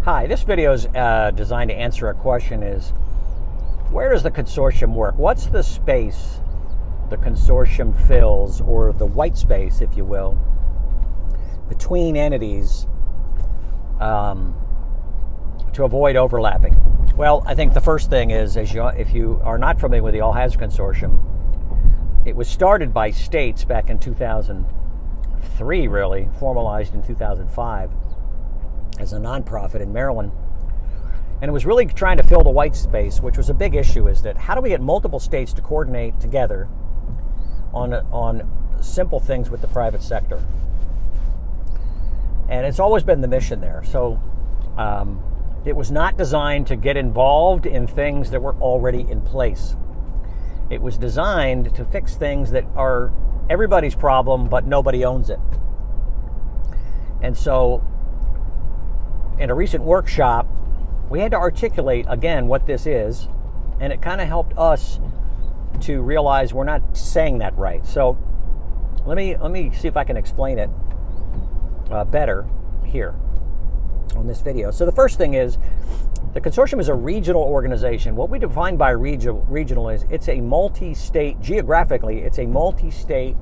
Hi, this video is designed to answer a question is, where does the consortium work? What's the space the consortium fills, or the white space, if you will, between entities to avoid overlapping? Well, I think the first thing is, if you are not familiar with the All-Hazard Consortium, it was started by states back in 2003, really, formalized in 2005. As a nonprofit in Maryland. And it was really trying to fill the white space, which was a big issue, is that how do we get multiple states to coordinate together on simple things with the private sector? And it's always been the mission there. So it was not designed to get involved in things that were already in place. It was designed to fix things that are everybody's problem, but nobody owns it. And so in a recent workshop, we had to articulate again what this is, and it kind of helped us to realize we're not saying that right. So let me see if I can explain it better here on this video. So the first thing is, the consortium is a regional organization. What we define by regional is it's a multi-state, geographically, it's a multi-state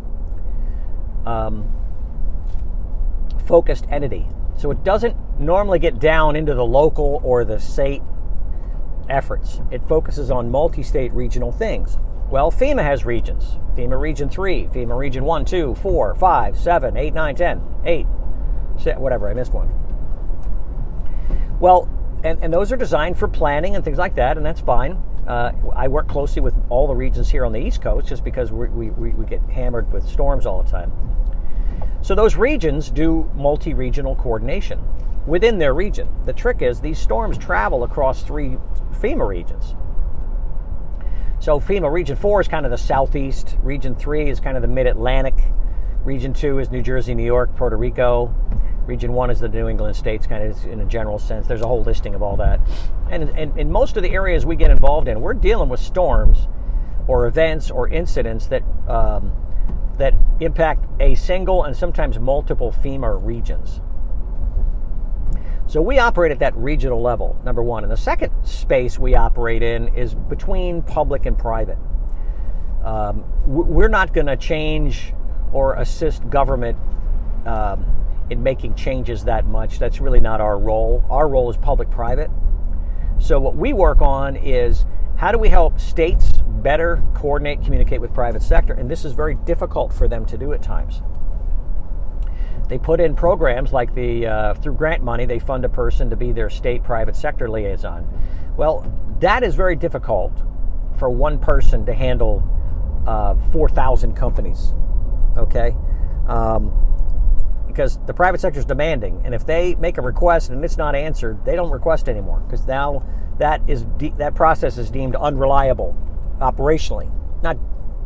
focused entity. So it doesn't normally get down into the local or the state efforts. It focuses on multi-state regional things. Well, FEMA has regions. FEMA Region 3, FEMA Region 1, 2, 4, 5, 7, 8, 9, 10, 8, whatever, I missed one. Well, and those are designed for planning and things like that, and that's fine. I work closely with all the regions here on the East Coast just because we get hammered with storms all the time. So those regions do multi-regional coordination within their region. The trick is these storms travel across 3 FEMA regions. So FEMA Region 4 is kind of the southeast. Region 3 is kind of the mid-Atlantic. Region 2 is New Jersey, New York, Puerto Rico. Region 1 is the New England states, kind of in a general sense. There's a whole listing of all that. And in most of the areas we get involved in, we're dealing with storms or events or incidents that impact a single and sometimes multiple FEMA regions. So we operate at that regional level, number one. And the second space we operate in is between public and private. We're not going to change or assist government in making changes that much. That's really not our role. Our role is public-private. So what we work on is, how do we help states better coordinate, communicate with private sector? And this is very difficult for them to do at times. They put in programs like through grant money, they fund a person to be their state private sector liaison. Well, that is very difficult for one person to handle 4,000 companies, okay? Because the private sector is demanding, and if they make a request and it's not answered, they don't request anymore, because now that process is deemed unreliable operationally. Not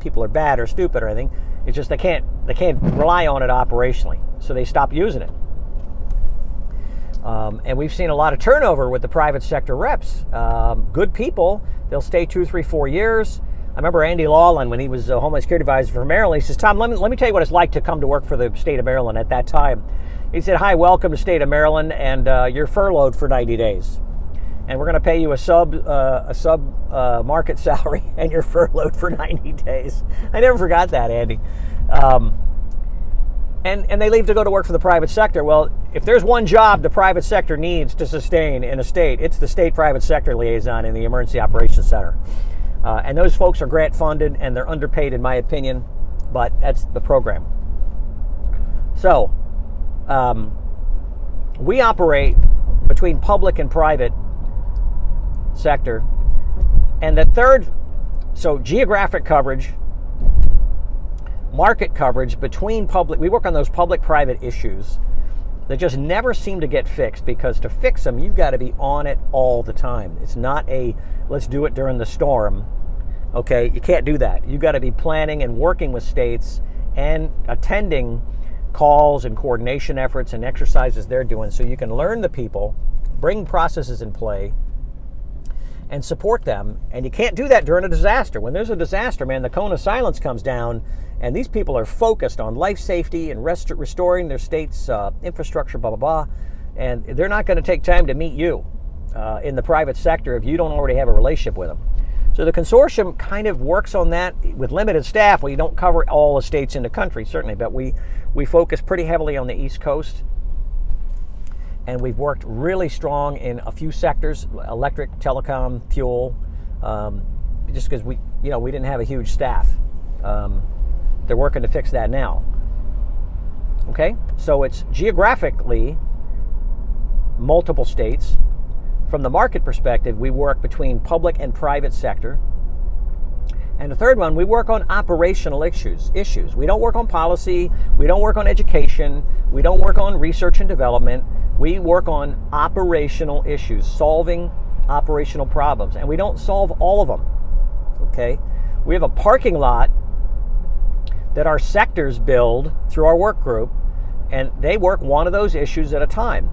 people are bad or stupid or anything. It's just they can't rely on it operationally, so they stop using it. And we've seen a lot of turnover with the private sector reps. Good people, they'll stay 2, 3, 4 years. I remember Andy Lawlin, when he was a Homeland Security Advisor for Maryland, he says, "Tom, let me tell you what it's like to come to work for the state of Maryland at that time." He said, "Hi, welcome to state of Maryland, and you're furloughed for 90 days. And we're going to pay you a sub market salary, and you're furloughed for 90 days. I never forgot that, Andy. And they leave to go to work for the private sector. Well, if there's one job the private sector needs to sustain in a state, it's the state private sector liaison in the Emergency Operations Center. And those folks are grant funded, and they're underpaid, in my opinion, but that's the program. So we operate between public and private sector. And the third, so geographic coverage, market coverage between public, we work on those public-private issues that just never seem to get fixed, because to fix them, you've got to be on it all the time. It's not let's do it during the storm. Okay, you can't do that. You've got to be planning and working with states and attending calls and coordination efforts and exercises they're doing, so you can learn the people, bring processes in play, and support them. And you can't do that during a disaster. When there's a disaster, man, the cone of silence comes down, and these people are focused on life safety and restoring their state's infrastructure, blah, blah, blah. and they're not going to take time to meet you in the private sector if you don't already have a relationship with them. So the consortium kind of works on that with limited staff. We don't cover all the states in the country, certainly, but we focus pretty heavily on the East Coast. And we've worked really strong in a few sectors: electric, telecom, fuel. Just because we didn't have a huge staff. They're working to fix that now. Okay, so it's geographically multiple states. From the market perspective, we work between public and private sector. And the third one, we work on operational issues. We don't work on policy. We don't work on education. We don't work on research and development. We work on operational issues, solving operational problems. And we don't solve all of them. Okay? We have a parking lot that our sectors build through our work group, and they work one of those issues at a time.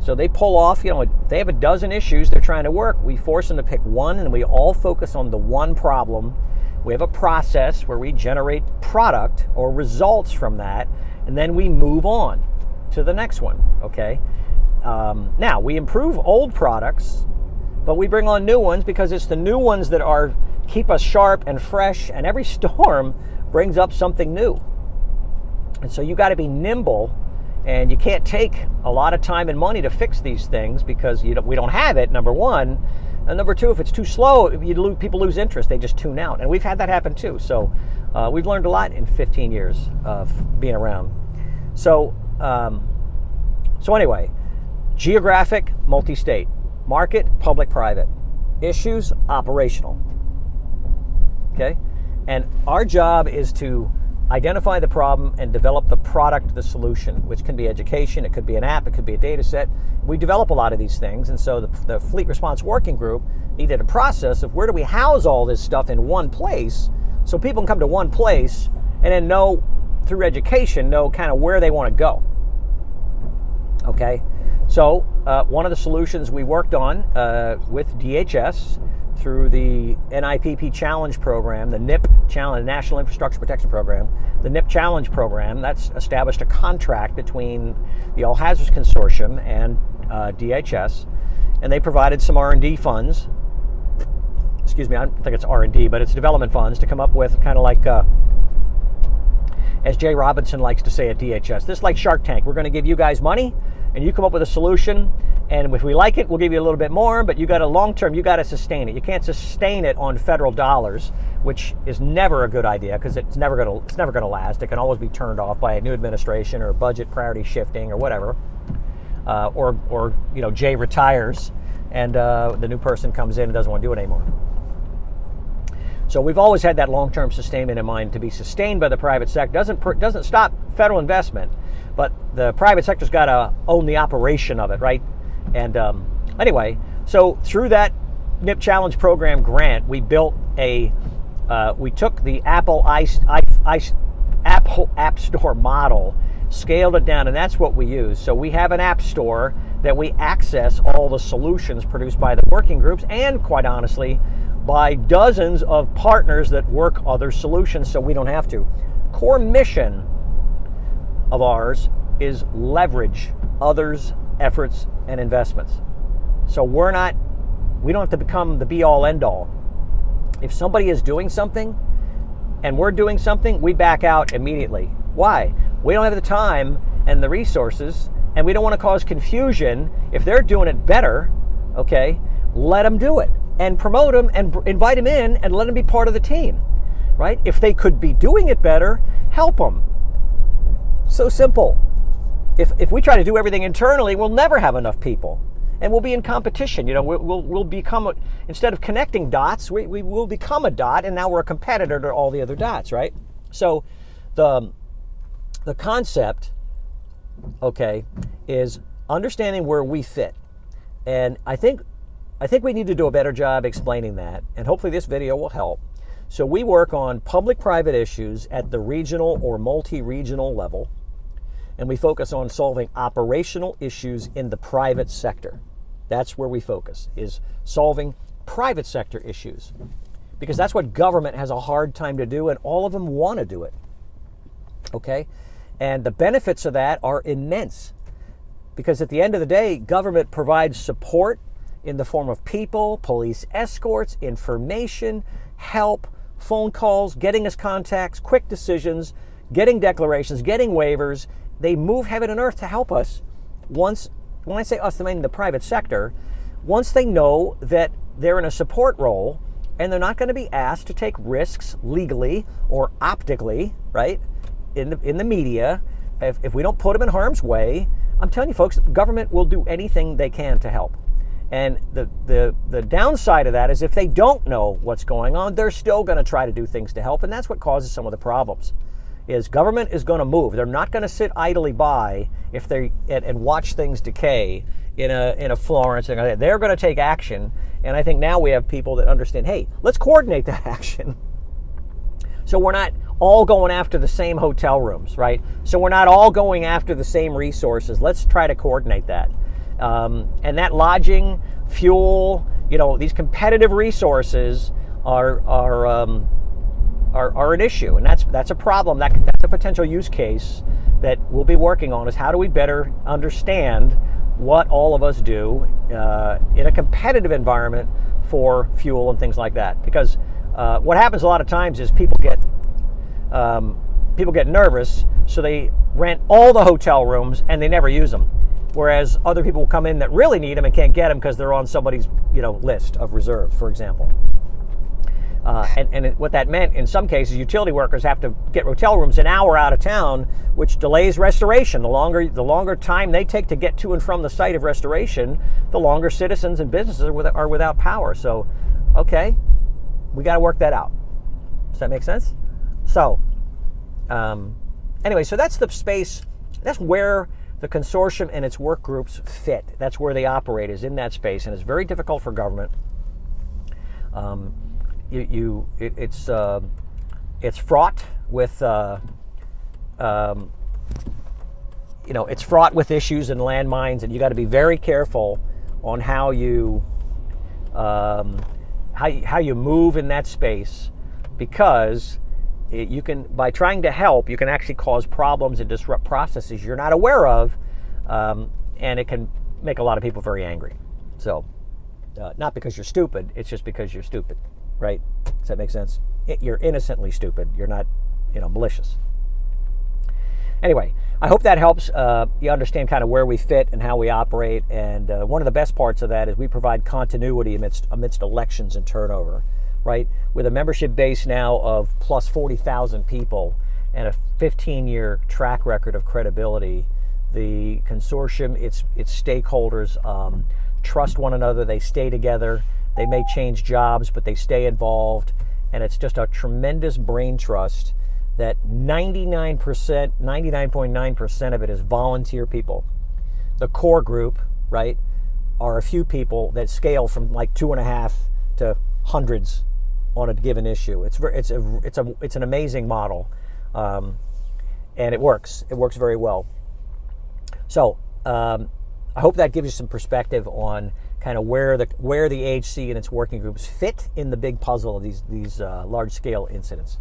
So they pull off, they have a dozen issues they're trying to work. We force them to pick one, and we all focus on the one problem. We have a process where we generate product or results from that, and then we move on to the next one, okay? Now, we improve old products, but we bring on new ones because it's the new ones that keep us sharp and fresh, and every storm brings up something new. And so you got to be nimble. And you can't take a lot of time and money to fix these things because we don't have it, number one. And number two, if it's too slow, people lose interest. They just tune out. And we've had that happen too. So we've learned a lot in 15 years of being around. So anyway, geographic, multi-state. Market, public, private. Issues, operational. Okay? And our job is to identify the problem and develop the product, the solution, which can be education, it could be an app, it could be a data set. We develop a lot of these things, and so the Fleet Response Working Group needed a process of where do we house all this stuff in one place so people can come to one place and then know, through education, know kind of where they want to go. Okay? So one of the solutions we worked on with DHS through the NIPP Challenge Program, the NIP Challenge, National Infrastructure Protection Program, the NIP Challenge Program, that's established a contract between the All Hazards Consortium and DHS, and they provided some R&D funds. Excuse me, I don't think it's R&D, but it's development funds to come up with kind of like, as Jay Robinson likes to say at DHS, this is like Shark Tank. We're going to give you guys money, and you come up with a solution, and if we like it, we'll give you a little bit more, but you got to long-term, you got to sustain it. You can't sustain it on federal dollars, which is never a good idea because it's never going to last. It can always be turned off by a new administration or budget priority shifting or whatever. Or Jay retires and the new person comes in and doesn't want to do it anymore. So we've always had that long-term sustainment in mind, to be sustained by the private sector. Doesn't stop federal investment, but the private sector's got to own the operation of it, right? And anyway, so through that NIP Challenge Program grant, we built we took the Apple App Store model, scaled it down, and that's what we use. So we have an app store that we access all the solutions produced by the working groups, and quite honestly, by dozens of partners that work other solutions, so we don't have to. Core mission of ours is leverage others' efforts and investments. So we don't have to become the be-all, end-all. If somebody is doing something and we're doing something, we back out immediately. Why? We don't have the time and the resources, and we don't want to cause confusion. If they're doing it better, okay, let them do it and promote them and invite them in and let them be part of the team, right? If they could be doing it better, help them. So simple. If we try to do everything internally, we'll never have enough people, and we'll be in competition. We'll become instead of connecting dots, we will become a dot, and now we're a competitor to all the other dots, right? So the concept, okay, is understanding where we fit, and I think we need to do a better job explaining that, and hopefully this video will help. So we work on public-private issues at the regional or multi-regional level, and we focus on solving operational issues in the private sector. That's where we focus, is solving private sector issues, because that's what government has a hard time to do, and all of them want to do it. Okay? And the benefits of that are immense. Because at the end of the day, government provides support in the form of people, police escorts, information, help, phone calls, getting us contacts, quick decisions, getting declarations, getting waivers. They move heaven and earth to help us. Once, when I say us, I mean the private sector, once they know that they're in a support role and they're not going to be asked to take risks legally or optically, right, in the media, if we don't put them in harm's way, I'm telling you folks, government will do anything they can to help. And the downside of that is if they don't know what's going on, they're still going to try to do things to help, and that's what causes some of the problems. Is government is going to move. They're not going to sit idly by if they and watch things decay in a Florence. They're going to take action, and I think now we have people that understand. Hey, let's coordinate that action. So we're not all going after the same hotel rooms, right? So we're not all going after the same resources. Let's try to coordinate that. And that lodging, fuel, these competitive resources are an issue, and that's a problem. That's a potential use case that we'll be working on. Is how do we better understand what all of us do in a competitive environment for fuel and things like that? Because what happens a lot of times is people get nervous, so they rent all the hotel rooms and they never use them. Whereas other people will come in that really need them and can't get them because they're on somebody's list of reserves, for example. And what that meant in some cases, utility workers have to get hotel rooms an hour out of town, which delays restoration. The longer time they take to get to and from the site of restoration, the longer citizens and businesses are without power. So, okay, we got to work that out. Does that make sense? So, anyway, so that's the space. That's where the consortium and its work groups fit. That's where they operate, is in that space, and it's very difficult for government. It's fraught with it's fraught with issues and landmines, and you got to be very careful on how you move in that space, because you can, by trying to help, you can actually cause problems and disrupt processes you're not aware of, and it can make a lot of people very angry. So, not because you're stupid, it's just because you're stupid. Right? Does that make sense? You're innocently stupid. You're not, malicious. Anyway, I hope that helps you understand kind of where we fit and how we operate. And one of the best parts of that is we provide continuity amidst elections and turnover. Right? With a membership base now of plus 40,000 people and a 15-year track record of credibility, the consortium, its stakeholders trust one another. They stay together. They may change jobs, but they stay involved, and it's just a tremendous brain trust that 99.9% of it is volunteer people. The core group, right, are a few people that scale from like 2.5 to hundreds on a given issue. It's an amazing model, and it works. It works very well. So I hope that gives you some perspective on kind of where the AHC and its working groups fit in the big puzzle of these large-scale incidents.